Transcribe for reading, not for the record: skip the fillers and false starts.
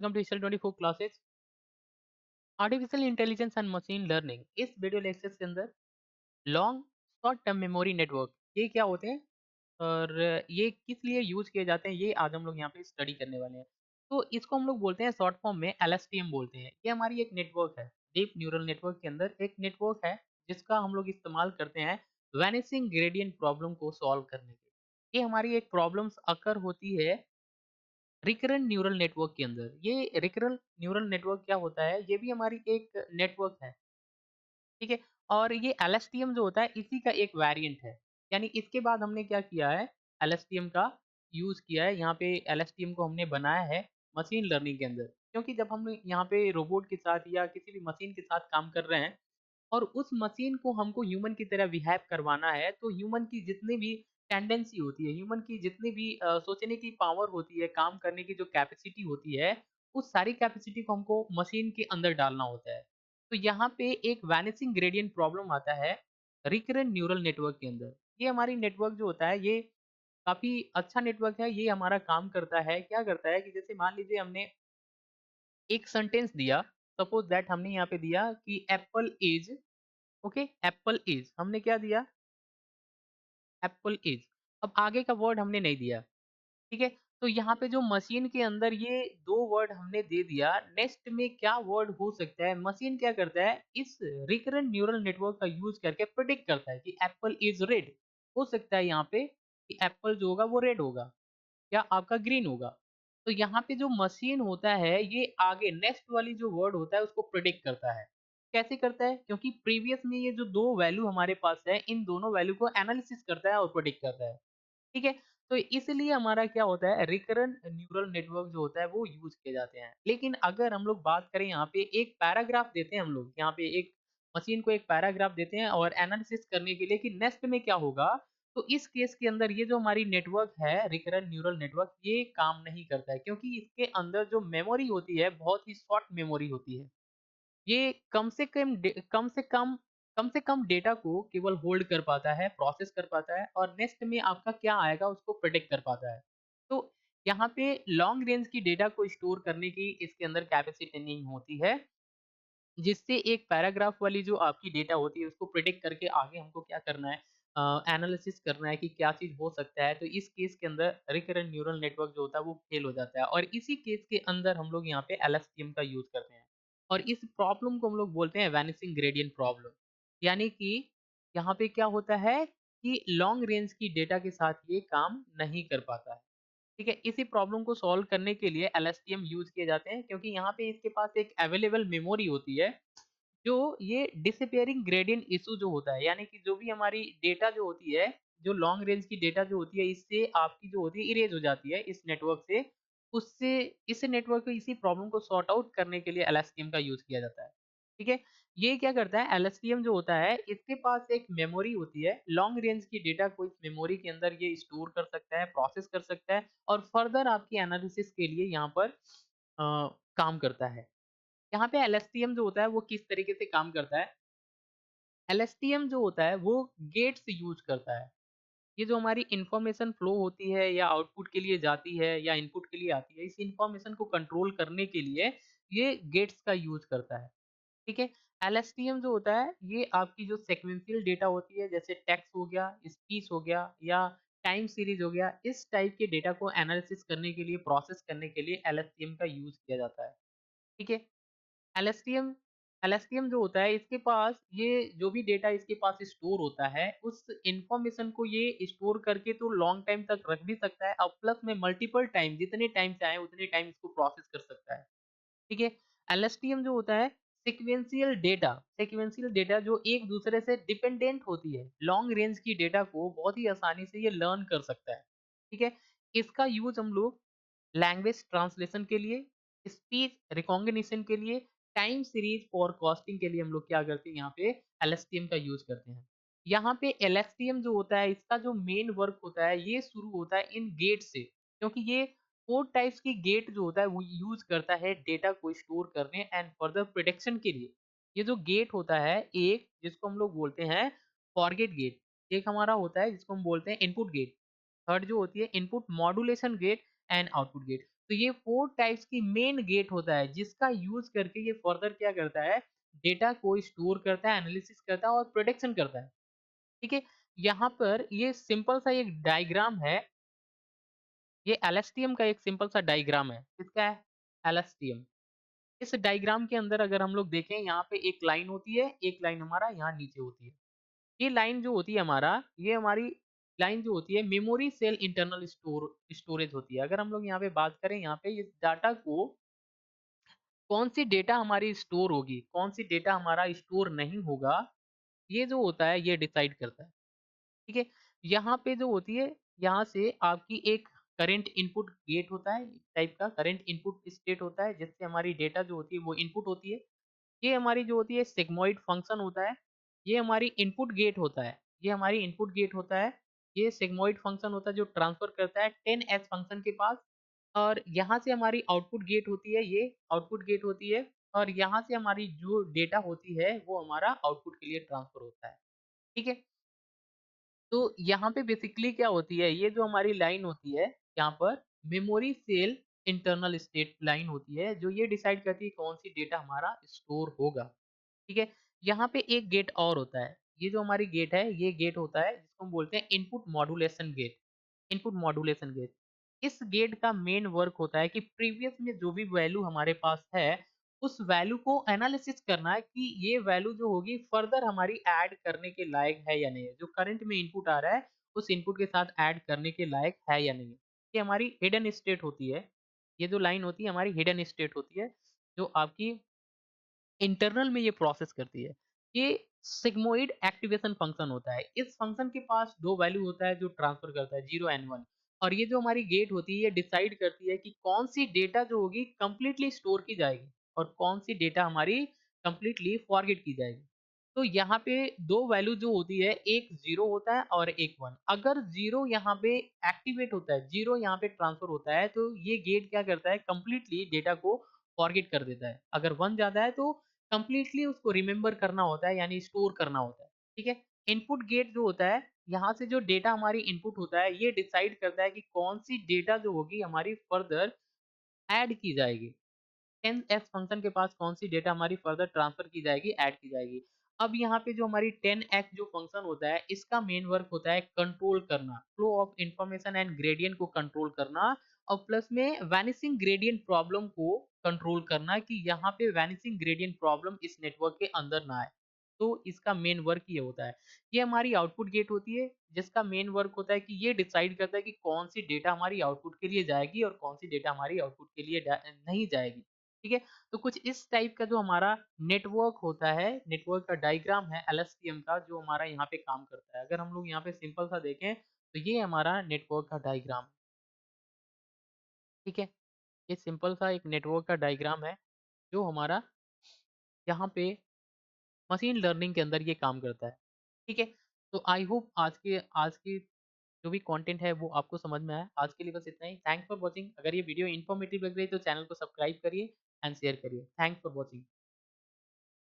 Welcome to digital 24 classes. Artificial intelligence and machine learning इस video lecture के अंदर long short term memory network ये क्या होते हैं और ये किस लिए यूज किए जाते हैं, ये आज हम लोग यहाँ पे स्टडी करने वाले हैं। तो इसको हम लोग बोलते हैं शॉर्ट फॉर्म में एलएसटीएम बोलते हैं। ये हमारी एक नेटवर्क है, डीप न्यूरल नेटवर्क के अंदर एक नेटवर्क है जिसका हम लोग इस्तेमाल करते हैं वैनिसिंग ग्रेडियंट प्रॉब्लम को सॉल्व करने के। ये हमारी एक प्रॉब्लम्स अकर होती है रिकरेंट न्यूरल नेटवर्क के अंदर। ये रिकरेंट न्यूरल नेटवर्क क्या होता है, ये भी हमारी एक नेटवर्क है, ठीक है। और ये एलएसटीएम जो होता है इसी का एक वेरिएंट है। यानी इसके बाद हमने क्या किया है, एलएसटीएम का यूज किया है। यहाँ पे एलएसटीएम को हमने बनाया है मशीन लर्निंग के अंदर, क्योंकि जब हम यहाँ पे रोबोट के साथ या किसी भी मशीन के साथ काम कर रहे हैं और उस मशीन को हमको ह्यूमन की तरह बिहेव करवाना है, तो ह्यूमन की जितनी भी टेंडेंसी होती है, ह्यूमन की जितनी भी सोचने की पावर होती है, काम करने की जो कैपेसिटी होती है, उस सारी कैपेसिटी को हमको मशीन के अंदर डालना होता है। तो यहाँ पे एक वैनिशिंग ग्रेडियंट प्रॉब्लम आता है रिकरेंट न्यूरल नेटवर्क के अंदर। ये हमारी नेटवर्क जो होता है ये काफ़ी अच्छा नेटवर्क है। ये हमारा काम करता है, क्या करता है कि जैसे मान लीजिए हमने एक सेंटेंस दिया, सपोज़ दैट हमने यहाँ पे दिया कि Apple is, okay, Apple is हमने क्या दिया, एप्पल इज। अब आगे का वर्ड हमने नहीं दिया, ठीक है। तो यहाँ पे जो मशीन के अंदर ये दो वर्ड हमने दे दिया, नेक्स्ट में क्या वर्ड हो सकता है, मशीन क्या करता है इस रिकरेंट न्यूरल नेटवर्क का यूज करके प्रिडिक्ट करता है कि एप्पल इज रेड। हो सकता है यहाँ पे कि एप्पल जो होगा वो रेड होगा या आपका ग्रीन होगा। तो यहाँ पे जो मशीन होता है ये आगे नेक्स्ट वाली जो वर्ड होता है उसको प्रेडिक्ट करता है। कैसे करता है? क्योंकि प्रीवियस में ये जो दो वैल्यू हमारे पास है, इन दोनों वैल्यू को एनालिसिस करता है और प्रेडिक्ट करता है। ठीक है? तो इसलिए हमारा क्या होता है, रिकरेंट न्यूरल नेटवर्क जो होता है वो यूज किए जाते हैं। लेकिन अगर हम लोग बात करें, यहाँ पे एक पैराग्राफ देते हैं हम लोग, यहाँ पे एक मशीन को एक पैराग्राफ देते हैं और एनालिसिस करने के लिए कि नेक्स्ट में क्या होगा। तो इस केस के अंदर ये जो हमारी नेटवर्क है रिकरेंट न्यूरल नेटवर्क, ये काम नहीं करता है, क्योंकि इसके अंदर जो मेमोरी होती है बहुत ही शॉर्ट मेमोरी होती है। ये कम से कम डेटा को केवल होल्ड कर पाता है, प्रोसेस कर पाता है और नेक्स्ट में आपका क्या आएगा उसको प्रेडिक्ट कर पाता है। तो यहाँ पे लॉन्ग रेंज की डेटा को स्टोर करने की इसके अंदर कैपेसिटी नहीं होती है, जिससे एक पैराग्राफ वाली जो आपकी डेटा होती है उसको प्रेडिक्ट करके आगे हमको क्या करना है, एनालिसिस करना है कि क्या चीज़ हो सकता है। तो इस केस के अंदर रिकरेंट न्यूरल नेटवर्क जो होता है वो फेल हो जाता है और इसी केस के अंदर हम लोग यहाँ पे एलएसटीएम का यूज़ करते हैं। और इस प्रॉब्लम को हम लोग बोलते हैं वैनिशिंग ग्रेडियंट प्रॉब्लम। यानी कि यहाँ पे क्या होता है कि लॉन्ग रेंज की डेटा के साथ ये काम नहीं कर पाता है। ठीक है, इसी प्रॉब्लम को सॉल्व करने के लिए एलएसटीएम यूज़ किए जाते हैं, क्योंकि यहाँ पे इसके पास एक अवेलेबल मेमोरी होती है, जो ये डिसअपियरिंग ग्रेडिएंट इश्यू जो होता है, यानी कि जो भी हमारी डेटा जो होती है, जो लॉन्ग रेंज की डेटा जो होती है, इससे आपकी जो होती है इरेज़ हो जाती है इस नेटवर्क से, उससे इस नेटवर्क को इसी प्रॉब्लम को सॉर्ट आउट करने के लिए एलएसटीएम का यूज़ किया जाता है। ठीक है? ये क्या करता है, एलएसटीएम जो होता है इसके पास एक मेमोरी होती है, लॉन्ग रेंज की डेटा को इस मेमोरी के अंदर ये स्टोर कर सकता है, प्रोसेस कर सकता है और फर्दर आपकी एनालिसिस के लिए यहाँ पर काम करता है। यहाँ पे एलएसटीएम जो होता है वो किस तरीके से काम करता है, एलएसटीएम जो होता है वो गेट्स यूज़ करता है। ये जो हमारी इन्फॉर्मेशन फ्लो होती है या आउटपुट के लिए जाती है या इनपुट के लिए आती है, इस इन्फॉर्मेशन को कंट्रोल करने के लिए ये गेट्स का यूज़ करता है। ठीक है? एलएसटीएम जो होता है ये आपकी जो सीक्वेंशियल डेटा होती है, जैसे टेक्स्ट हो गया, स्पीच हो गया या टाइम सीरीज़ हो गया, इस टाइप के डेटा को एनालिसिस करने के लिए, प्रोसेस करने के लिए एलएसटीएम का यूज़ किया जाता है। ठीक है? एलएसटीएम एलएसटीएम जो होता है इसके पास ये जो भी डेटा इसके पास स्टोर होता है, उस इन्फॉर्मेशन को ये स्टोर करके तो लॉन्ग टाइम तक रख भी सकता है और प्लस में मल्टीपल टाइम, जितने टाइम चाहे उतने टाइम इसको प्रोसेस कर सकता है। ठीक है? एलएसटीएम जो होता है सीक्वेंशियल डेटा जो एक दूसरे से डिपेंडेंट होती है, लॉन्ग रेंज की डेटा को बहुत ही आसानी से ये लर्न कर सकता है। ठीक है? इसका यूज़ हम लोग लैंग्वेज ट्रांसलेशन के लिए, स्पीच रिकॉग्निशन के लिए, टाइम सीरीज फॉरकास्टिंग के लिए हम लोग क्या करते हैं, यहाँ पे एलएसटीएम का यूज़ करते हैं। यहाँ पे एलएसटीएम जो होता है इसका जो मेन वर्क होता है ये शुरू होता है इन गेट से, क्योंकि ये 4 टाइप्स की गेट जो होता है वो यूज़ करता है डेटा को स्टोर करने एंड फर्दर प्रिडिक्शन के लिए। ये जो गेट होता है, एक जिसको हम लोग बोलते हैं फॉरगेट गेट, एक हमारा होता है जिसको हम बोलते हैं इनपुट गेट, थर्ड जो होती है input modulation gate and output gate. तो ये 4 टाइप्स की मेन गेट होता है जिसका यूज़ करके ये फर्दर क्या करता है, डेटा को स्टोर करता है, एनालिसिस करता है और प्रोटेक्शन करता है। ठीक है? यहाँ पर ये सिंपल सा एक डायग्राम है, ये एलएसटीएम का एक सिंपल सा डायग्राम है। किसका है? एलएसटीएम। इस डायग्राम के अंदर अगर हम लोग देखें यहाँ पे एक लाइन होती है, एक लाइन हमारा यहाँ नीचे होती है। ये लाइन जो होती है हमारा, ये हमारी लाइन जो होती है मेमोरी सेल इंटरनल स्टोरेज होती है। अगर हम लोग यहाँ पे बात करें यहाँ पे इस डाटा को कौन-सी डेटा हमारी स्टोर होगी, कौन-सी डेटा हमारा स्टोर नहीं होगा, ये जो होता है ये डिसाइड करता है। ठीक है? यहाँ पे जो होती है, यहाँ से आपकी एक करंट इनपुट गेट होता है, टाइप का करंट इनपुट स्टेट होता है, जिससे हमारी डेटा जो होती है वो इनपुट होती है। ये हमारी जो होती है सिग्मॉइड फंक्शन होता है, ये हमारी इनपुट गेट होता है, ये हमारी इनपुट गेट होता है, ये सिग्मॉइड फंक्शन होता है जो ट्रांसफर करता है 10s फंक्शन के पास और यहाँ से हमारी आउटपुट गेट होती है, ये आउटपुट गेट होती है और यहाँ से हमारी जो डेटा होती है वो हमारा आउटपुट के लिए ट्रांसफर होता है। ठीक है? तो यहाँ पे बेसिकली क्या होती है, ये जो हमारी लाइन होती है, यहाँ पर memory cell internal state line होती है, जो ये डिसाइड करती है कौन सी डेटा हमारा स्टोर होगा। ठीक है? यहाँ पे एक गेट और होता है, ये जो हमारी गेट है, ये गेट होता है जिसको हम बोलते हैं input modulation gate, input modulation gate. इस गेट का मेन वर्क होता है कि प्रीवियस में जो भी वैल्यू हमारे पास है, उस वैल्यू को एनालिसिस करना है कि ये वैल्यू जो होगी फर्दर हमारी ऐड करने के लायक है या नहीं है। जो करंट में इनपुट आ रहा है, उस इनपुट के साथ ऐड करने के लायक है या नहीं है। ये हमारी हिडन स्टेट होती है। ये जो लाइन होती है हमारी हिडन स्टेट होती है, जो आपकी इंटरनल में ये प्रोसेस करती है। ये सिग्मोइड एक्टिवेशन फंक्शन होता है। इस फंक्शन के पास 2 वैल्यू होता है जो ट्रांसफर करता है 0 एंड 1 और ये जो हमारी गेट होती है ये डिसाइड करती है कि कौन-सी डेटा जो होगी कंप्लीटली स्टोर की जाएगी और कौन-सी डेटा हमारी कंप्लीटली फॉरगेट की जाएगी। तो यहाँ पे 2 वैल्यू जो होती है, एक 0 होता है और एक 1। अगर 0 यहाँ पे एक्टिवेट होता है, 0 यहाँ पे ट्रांसफर होता है, तो ये गेट क्या करता है कंप्लीटली डेटा को फॉरगेट कर देता है। अगर 1 जाता है तो कंप्लीटली उसको रिमेंबर करना होता है यानी स्टोर करना होता है। ठीक है? इनपुट गेट जो होता है, यहाँ से जो डेटा हमारी इनपुट होता है, ये डिसाइड करता है कि कौन-सी डेटा जो होगी हमारी फर्दर ऐड की जाएगी। 10s फंक्शन के पास कौन-सी डेटा हमारी फर्दर ट्रांसफर की जाएगी, ऐड की जाएगी। अब यहाँ पे जो हमारी 10x जो फंक्शन होता है, इसका मेन वर्क होता है कंट्रोल करना, flow of information and gradient को कंट्रोल करना और प्लस में वैनिशिंग ग्रेडिएंट प्रॉब्लम को कंट्रोल करना कि यहाँ पे वैनिशिंग ग्रेडिएंट प्रॉब्लम इस नेटवर्क के अंदर ना आए। तो इसका मेन वर्क ये होता है। ये हमारी आउटपुट गेट होती है, जिसका मेन वर्क होता है कि ये डिसाइड करता है कि कौन-सी डेटा हमारी आउटपुट के लिए जाएगी और कौन-सी डेटा हमारी आउटपुट के लिए नहीं जाएगी। ठीक है? तो कुछ इस टाइप का जो हमारा नेटवर्क होता है, नेटवर्क का डायग्राम है एलएसटीएम का जो हमारा यहाँ पे काम करता है। अगर हम लोग यहाँ पे सिंपल सा देखें, तो ये हमारा नेटवर्क का डायग्राम है। ठीक है? ये सिंपल सा एक नेटवर्क का डायग्राम है, जो हमारा यहाँ पे मशीन लर्निंग के अंदर ये काम करता है। ठीक है? तो आई होप आज की जो भी कंटेंट है वो आपको समझ में आया। आज के लिए बस इतना ही। Thanks for watching. अगर ये वीडियो इन्फॉर्मेटिव लग रही है तो चैनल को सब्सक्राइब करिए एंड शेयर करिए। Thanks for watching.